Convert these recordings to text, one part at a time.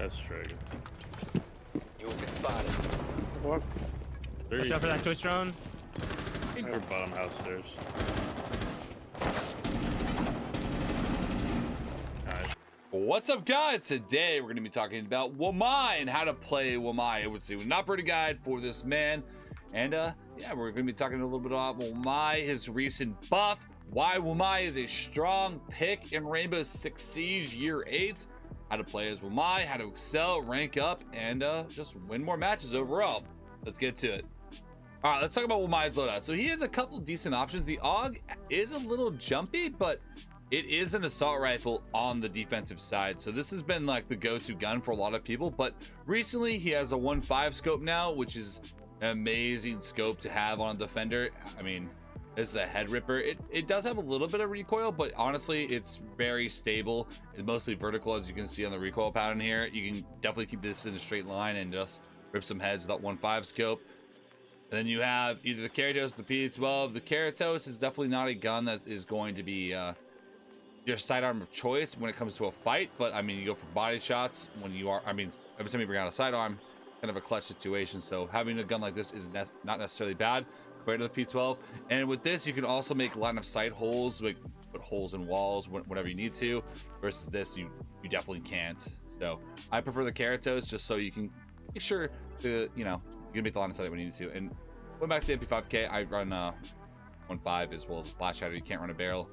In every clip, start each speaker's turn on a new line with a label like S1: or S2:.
S1: That's Jager.
S2: You will get spotted.
S3: What?
S4: Watch out for that twitch drone.
S1: I think they're bottom house stairs. Nice.
S5: What's up, guys? Today we're going to be talking about Wamai and how to play Wamai. It's an operating guide for this man. And yeah, we're going to be talking a little bit about Wamai, his recent buff, why Wamai is a strong pick in Rainbow Six Siege Year 8, how to play as Wamai, how to excel, rank up, and just win more matches overall. Let's get to it. All right, let's talk about Wamai's loadout. So he has a couple decent options. The AUG is a little jumpy, but it is an assault rifle on the defensive side. So this has been like the go-to gun for a lot of people. But recently he has a 1.5 scope now, which is an amazing scope to have on a defender. I mean, this is a head ripper. It does have a little bit of recoil, but honestly, it's very stable. It's mostly vertical, as you can see on the recoil pattern here. You can definitely keep this in a straight line and just rip some heads with that 1.5 scope. And then you have either the Keratos or the P12. The Keratos is definitely not a gun that is going to be your sidearm of choice when it comes to a fight. But I mean, you go for body shots when you are, I mean, every time you bring out a sidearm, kind of a clutch situation. So having a gun like this is not necessarily bad compared to the P12. And with this, you can also make line of sight holes, like put holes in walls whenever you need to. Versus this, you definitely can't. So I prefer the Keratos just so you can make sure to, you know, you're gonna make the line of sight when you need to. And going back to the MP5K, I run 1.5 as well as a flash hider. You can't run a barrel.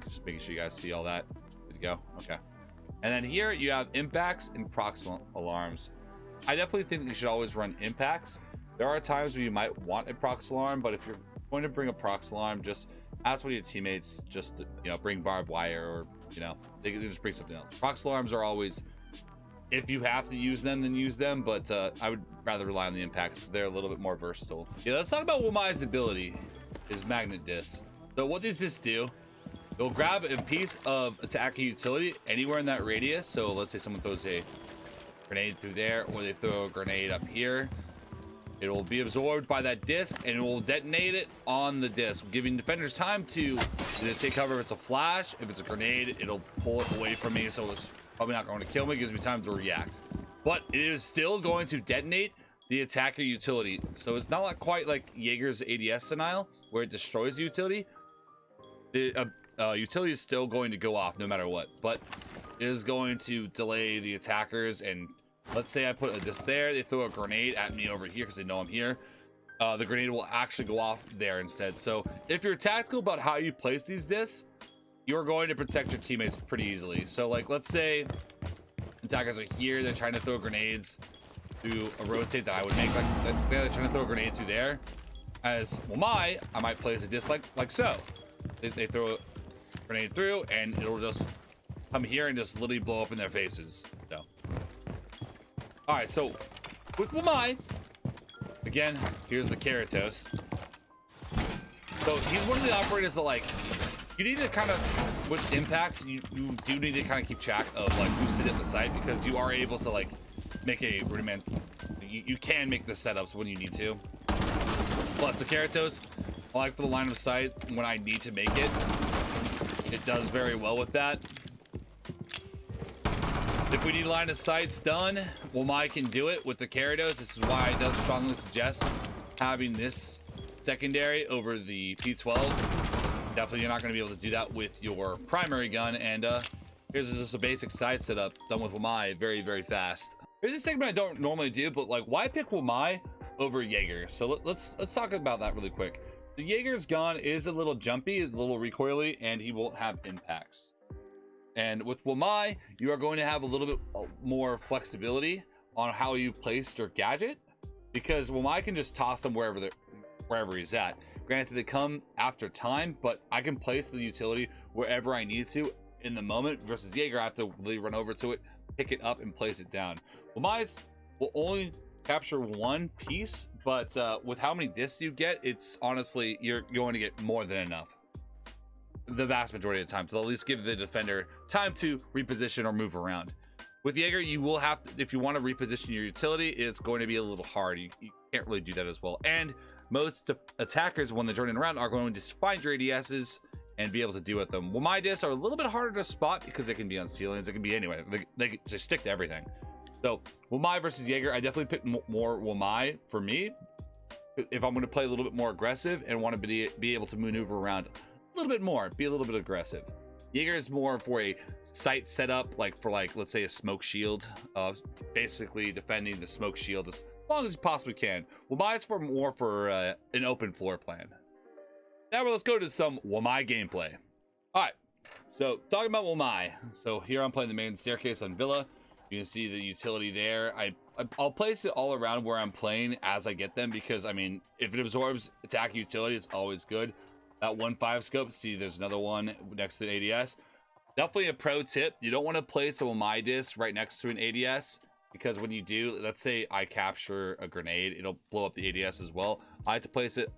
S5: Just making sure you guys see all that. Good to go. Okay. And then here you have impacts and prox alarms. I definitely think that you should always run impacts. There are times where you might want a prox alarm, but if you're going to bring a prox alarm, just ask one of your teammates just to, you know, bring barbed wire, or, you know, they can just bring something else. Prox alarms are always, if you have to use them, then use them, but I would rather rely on the impacts. They're a little bit more versatile. Yeah, let's talk about Wamai's ability, his magnet disc. So what these discs do, they'll grab a piece of attacker utility anywhere in that radius. So let's say someone throws a grenade through there, or they throw a grenade up here. It will be absorbed by that disc and it will detonate it on the disc, giving defenders time to take cover. If it's a flash, if it's a grenade, it'll pull it away from me, so it's probably not going to kill me. It gives me time to react, but it is still going to detonate the attacker utility. So it's not quite like Jager's ADS denial where it destroys the utility. The utility is still going to go off no matter what, but it is going to delay the attackers. And let's say I put a disc there, they throw a grenade at me over here because they know I'm here. The grenade will actually go off there instead. So if you're tactical about how you place these discs, you're going to protect your teammates pretty easily. So like, let's say attackers are here, they're trying to throw grenades through a rotate that I would make, like they're trying to throw a grenade through there. As Wamai, I might place a disc like so. They throw a grenade through and it'll just come here and just literally blow up in their faces. So all right, so with Wamai, again, here's the Keratos. So he's one of the operators that, like, you need to kind of, with impacts, you do need to kind of keep track of like who's sitting at the site, because you are able to like make a rudiment. You can make the setups when you need to. But the Keratos, I like for the line of sight when I need to make it. It does very well with that. If we need line of sights done, Wamai can do it with the Keratos. This is why I does strongly suggest having this secondary over the P12. Definitely you're not going to be able to do that with your primary gun. And here's just a basic side setup done with Wamai very, very fast. Here's a segment I don't normally do, but like, why pick Wamai over Jager? So let's talk about that really quick. The Jager's gun is a little jumpy, a little recoily, and he won't have impacts. And with Wamai, you are going to have a little bit more flexibility on how you place your gadget, because Wamai can just toss them wherever he's at. Granted, they come after time, but I can place the utility wherever I need to in the moment, versus Jager, I have to really run over to it, pick it up, and place it down. Wamai's will only capture one piece, but with how many discs you get, it's honestly, you're going to get more than enough the vast majority of the time to at least give the defender time to reposition or move around. With Jager, you will have to, if you want to reposition your utility, it's going to be a little hard. You can't really do that as well. And most attackers, when they're joining around, are going to find your ADSs and be able to deal with them. Well, my discs are a little bit harder to spot because they can be on ceilings, they can be anywhere. They stick to everything. So Wamai versus Jager, I definitely pick more Wamai for me if I'm going to play a little bit more aggressive and want to be able to maneuver around a little bit more, be a little bit aggressive. Jager is more for a site setup, like for let's say a smoke shield, basically defending the smoke shield as long as you possibly can. Wamai is for more for an open floor plan. Now let's go to some Wamai gameplay. All right, so talking about Wamai. So here I'm playing the main staircase on Villa. You can see the utility there. I'll place it all around where I'm playing as I get them, because I mean, if it absorbs attack utility, it's always good. That 1.5 scope, see there's another one next to the ADS. Definitely a pro tip, you don't want to place a Wamai disc right next to an ADS, because when you do, let's say I capture a grenade, it'll blow up the ADS as well. I have to place it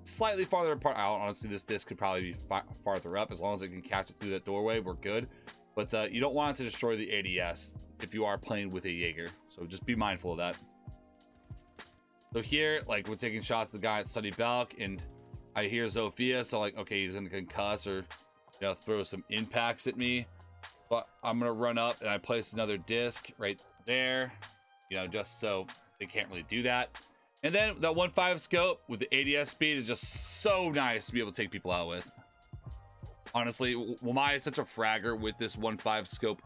S5: slightly farther apart. Honestly, this disc could probably be farther up. As long as it can catch it through that doorway, we're good. But you don't want it to destroy the ADS if you are playing with a Jager, so just be mindful of that. So here, like, we're taking shots at the guy at Sunny Balk, and I hear Zofia, so like, okay, he's gonna concuss or, you know, throw some impacts at me. But I'm gonna run up and I place another disc right there, you know, just so they can't really do that. And then that 1.5 scope with the ADS speed is just so nice to be able to take people out with. Honestly, Wamai is such a fragger with this 1.5 scope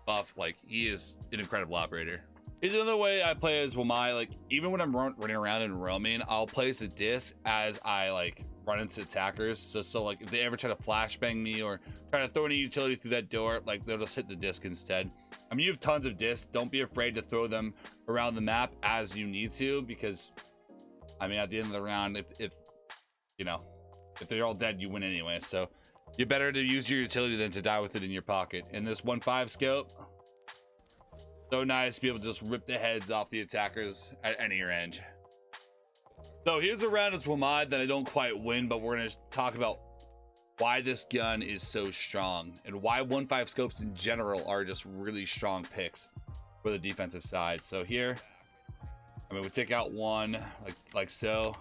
S5: buff. Like, he is an incredible operator. Here's another way I play as Wamai. Like, even when I'm running around and roaming, I'll place a disc as I like run into attackers. So like if they ever try to flashbang me or try to throw any utility through that door, like they'll just hit the disc instead. I mean, you have tons of discs. Don't be afraid to throw them around the map as you need to, because I mean, at the end of the round, if you know, if they're all dead, you win anyway. So you're better to use your utility than to die with it in your pocket. And this 1.5 scope, so nice to be able to just rip the heads off the attackers at any range. So here's a round of Wamai that I don't quite win, but we're going to talk about why this gun is so strong and why 1.5 scopes in general are just really strong picks for the defensive side. So here, I mean, we take out one like so.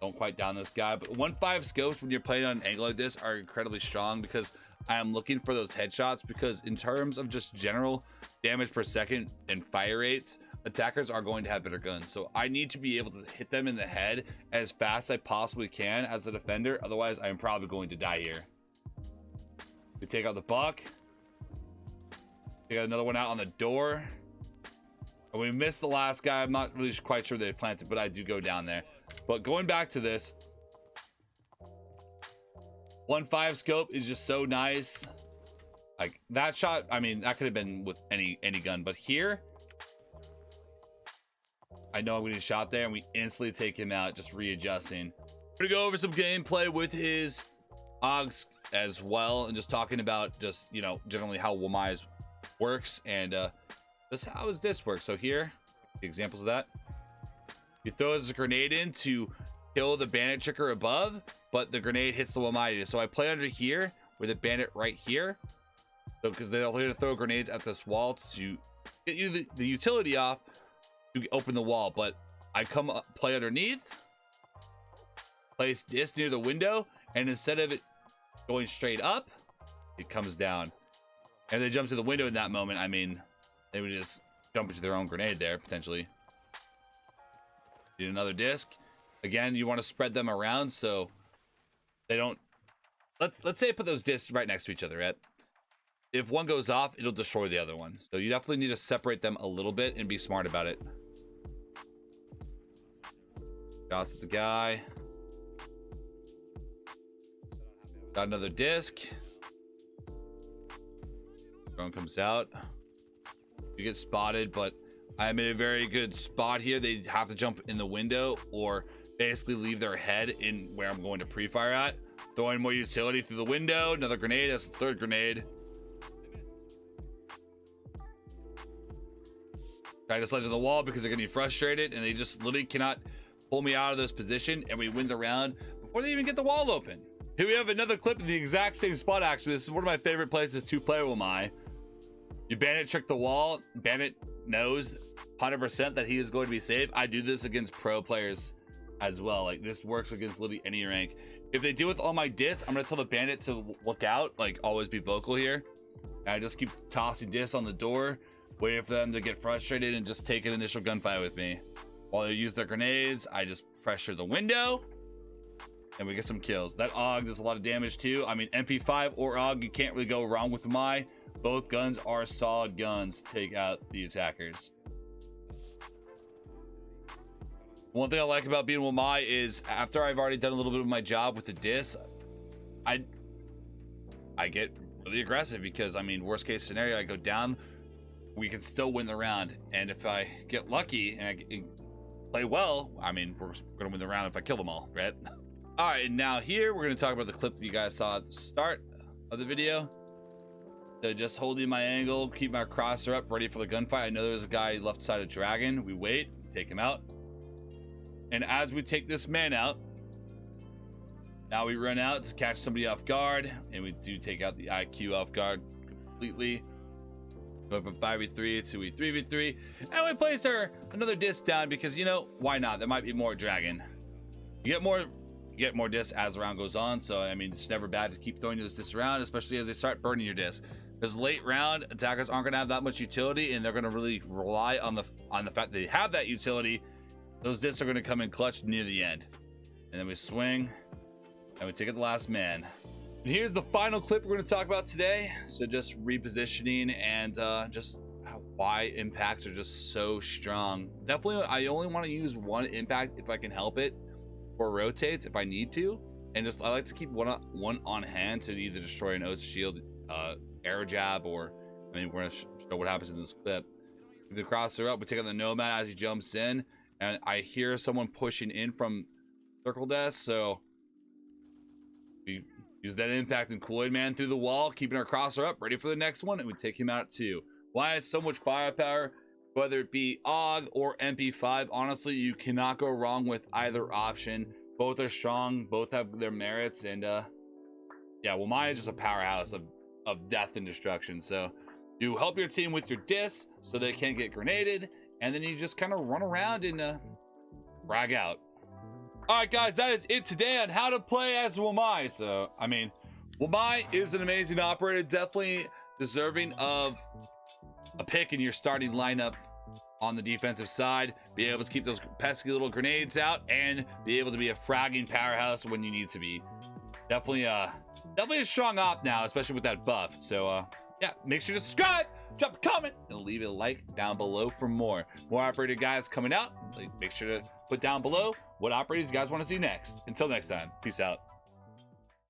S5: Don't quite down this guy, but 1.5 scopes when you're playing on an angle like this are incredibly strong, because I am looking for those headshots, because in terms of just general damage per second and fire rates, attackers are going to have better guns. So I need to be able to hit them in the head as fast as I possibly can as a defender. Otherwise, I am probably going to die here. We take out the buck. Take out another one out on the door. And we missed the last guy. I'm not really quite sure they planted, but I do go down there. But going back to this, 1.5 scope is just so nice. Like that shot, I mean, that could have been with any gun, but here, I know I'm getting shot there, and we instantly take him out, just readjusting. We're gonna go over some gameplay with his AUGs as well, and just talking about just, you know, generally how Wamai's works and just how his disc works. So here, the examples of that. He throws a grenade in to kill the bandit chicker above, but the grenade hits the Wamai. So I play under here with a bandit right here. So because they're going to throw grenades at this wall to get you the utility off to open the wall. But I come up, play underneath, place disc near the window, and instead of it going straight up, it comes down. And they jump to the window in that moment. I mean, they would just jump into their own grenade there, potentially. Need another disc. Again, you want to spread them around so they don't. Let's say I put those discs right next to each other, right? If one goes off, it'll destroy the other one. So you definitely need to separate them a little bit and be smart about it. Shots at the guy. Got another disc. Drone comes out. You get spotted, but I'm in a very good spot here. They have to jump in the window or basically leave their head in where I'm going to pre-fire at. Throwing more utility through the window. Another grenade. That's the third grenade. Try to sledge on the wall because they're getting frustrated, and they just literally cannot pull me out of this position, and we win the round before they even get the wall open. Here we have another clip in the exact same spot. Actually, this is one of my favorite places to play Wamai. You bandit trick the wall. Bandit knows 100% that he is going to be safe. I do this against pro players as well. Like, this works against literally any rank. If they deal with all my discs, I'm gonna tell the bandit to look out, like always be vocal here. And I just keep tossing discs on the door, waiting for them to get frustrated and just take an initial gunfight with me. While they use their grenades, I just pressure the window and we get some kills. That AUG does a lot of damage too. I mean, MP5 or AUG, you can't really go wrong with Wamai. Both guns are solid guns to take out the attackers. One thing I like about being Wamai is after I've already done a little bit of my job with the dis, I get really aggressive because, I mean, worst case scenario, I go down, we can still win the round. And if I get lucky and I play well, I mean, we're gonna win the round if I kill them all, right? All right, now here we're gonna talk about the clip that you guys saw at the start of the video. So just holding my angle, keep my crosser up, ready for the gunfight. I know there's a guy left side of Dragon. We wait, take him out. And as we take this man out, now we run out to catch somebody off guard, and we do take out the IQ off guard completely. Go from 5v3 to 3v3, and we place another disc down because, you know, why not? There might be more Dragon. You get more discs as the round goes on, so I mean, it's never bad to keep throwing those discs around, especially as they start burning your disc. Because late round attackers aren't gonna have that much utility, and they're gonna really rely on the fact that they have that utility. Those discs are gonna come in clutch near the end, and then we swing and we take it the last man. And here's the final clip we're gonna talk about today. So just repositioning and just why impacts are just so strong. Definitely, I only want to use one impact if I can help it, or rotates if I need to, and just I like to keep one on hand to either destroy an Oath shield, air jab, or I mean, we're gonna show what happens in this clip. We cross her up, we take out the Nomad as he jumps in, and I hear someone pushing in from circle desk, so we use that impact and Kool-Aid Man through the wall, keeping our crosser up, ready for the next one, and we take him out too. Why is so much firepower? Whether it be AUG or MP5, honestly, you cannot go wrong with either option. Both are strong, both have their merits, and yeah, Wamai is just a powerhouse of death and destruction. So you help your team with your discs so they can't get grenaded, and then you just kind of run around and frag out. All right, guys, that is it today on how to play as Wamai. So, I mean, Wamai is an amazing operator, definitely deserving of a pick in your starting lineup on the defensive side. Be able to keep those pesky little grenades out and be able to be a fragging powerhouse when you need to be. Definitely a strong op now, especially with that buff. So, yeah, make sure to subscribe, drop a comment, and leave a like down below for more operator guys coming out. Make sure to put down below what operators you guys want to see next. Until next time, peace out.